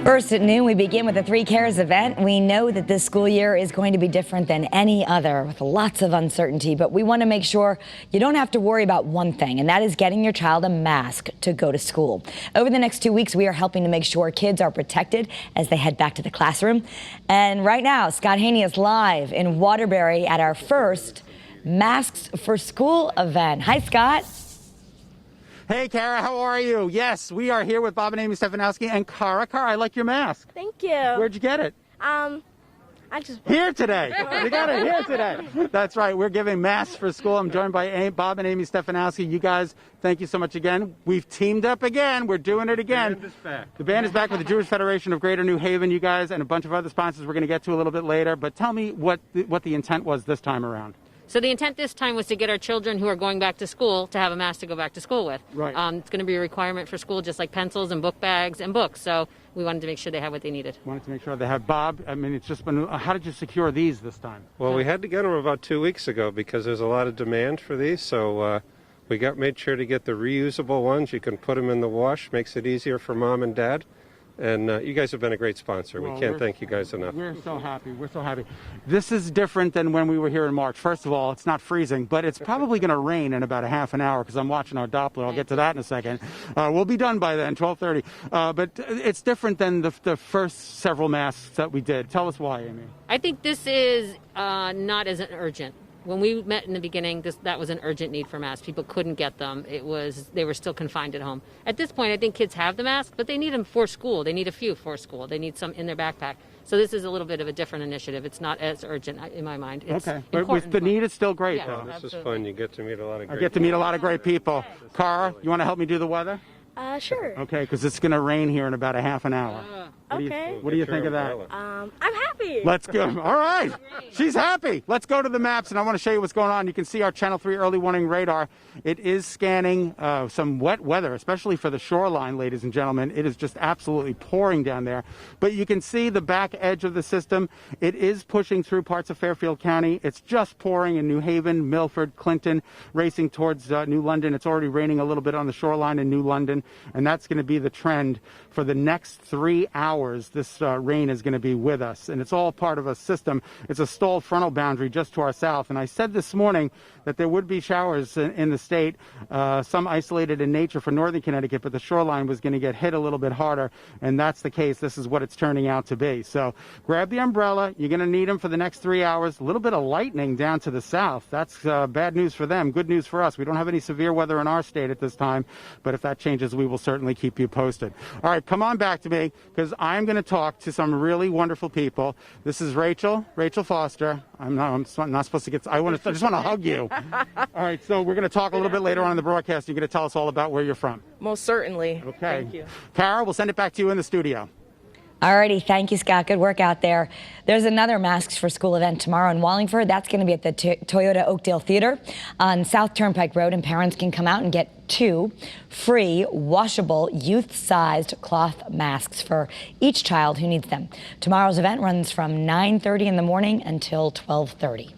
First at noon, we begin with the 3Cares event. We know that this school year is going to be different than any other with lots of uncertainty, but we want to make sure you don't have to worry about one thing, and that is getting your child a mask to go to school. Over the next 2 weeks, we are helping to make sure kids are protected as they head back to the classroom. And right now, Scott Haney is live in Waterbury at our first Masks for School event. Hi, Scott. Hey, Kara, how are you? Yes, we are here with Bob and Amy Stefanowski and Kara. Kara, I like your mask. Thank you. Where'd you get it? I just... Here today. We got it here today. That's right. We're giving masks for school. I'm joined by Bob and Amy Stefanowski. You guys, thank you so much again. We've teamed up again. We're doing it again. The band is back. The band is back with the Jewish Federation of Greater New Haven, you guys, and a bunch of other sponsors we're going to get to a little bit later. But tell me what the intent was this time around. So the intent this time was to get our children who are going back to school to have a mask to go back to school with. Right. It's going to be a requirement for school, just like pencils and book bags and books. So we wanted to make sure they have what they needed. Wanted to make sure they have. Bob, I mean, it's just been, how did you secure these this time? Well, we had to get them about 2 weeks ago because there's a lot of demand for these. So we made sure to get the reusable ones. You can put them in the wash. Makes it easier for mom and dad. And you guys have been a great sponsor. We can't thank you guys enough. We're so happy. We're so happy. This is different than when we were here in March. First of all, it's not freezing, but it's probably going to rain in about a half an hour because I'm watching our Doppler. I'll get to that in a second. We'll be done by then, 12:30. But it's different than the first several masks that we did. Tell us why, Amy. I think this is not as urgent. When we met in the beginning, that was an urgent need for masks. People couldn't get them. They were still confined at home. At this point, I think kids have the mask, but they need them for school. They need a few for school. They need some in their backpack. So this is a little bit of a different initiative. It's not as urgent in my mind. It's okay, but the need is still great, though. This is fun. You get to meet a lot of great I get to meet a lot of great people. Kara, you want to help me do the weather? Sure. Okay, because it's going to rain here in about a half an hour. Okay. What do you think of that? I'm happy. Let's go. All right. She's happy. Let's go to the maps, and I want to show you what's going on. You can see our Channel 3 early warning radar. It is scanning some wet weather, especially for the shoreline, ladies and gentlemen. It is just absolutely pouring down there. But you can see the back edge of the system. It is pushing through parts of Fairfield County. It's just pouring in New Haven, Milford, Clinton, racing towards New London. It's already raining a little bit on the shoreline in New London, and that's going to be the trend for the next 3 hours. This rain is going to be with us, and it's all part of a system. It's a stalled frontal boundary just to our south, and I said this morning that there would be showers in the state, some isolated in nature for northern Connecticut, but the shoreline was going to get hit a little bit harder, and that's the case. This is what it's turning out to be. So grab the umbrella. You're going to need them for the next 3 hours. A little bit of lightning down to the south. That's bad news for them, good news for us. We don't have any severe weather in our state at this time, but if that changes, we will certainly keep you posted. All right, come on back to me, because I'm going to talk to some really wonderful people. This is Rachel Foster. I'm not supposed to get, I just want to hug you. All right, so we're going to talk a little bit later on in the broadcast. You're going to tell us all about where you're from. Most certainly. Okay. Thank you. Kara, we'll send it back to you in the studio. Alrighty, thank you, Scott. Good work out there. There's another Masks for School event tomorrow in Wallingford. That's going to be at the Toyota Oakdale Theater on South Turnpike Road, and parents can come out and get 2 free washable youth-sized cloth masks for each child who needs them. Tomorrow's event runs from 9:30 in the morning until 12:30.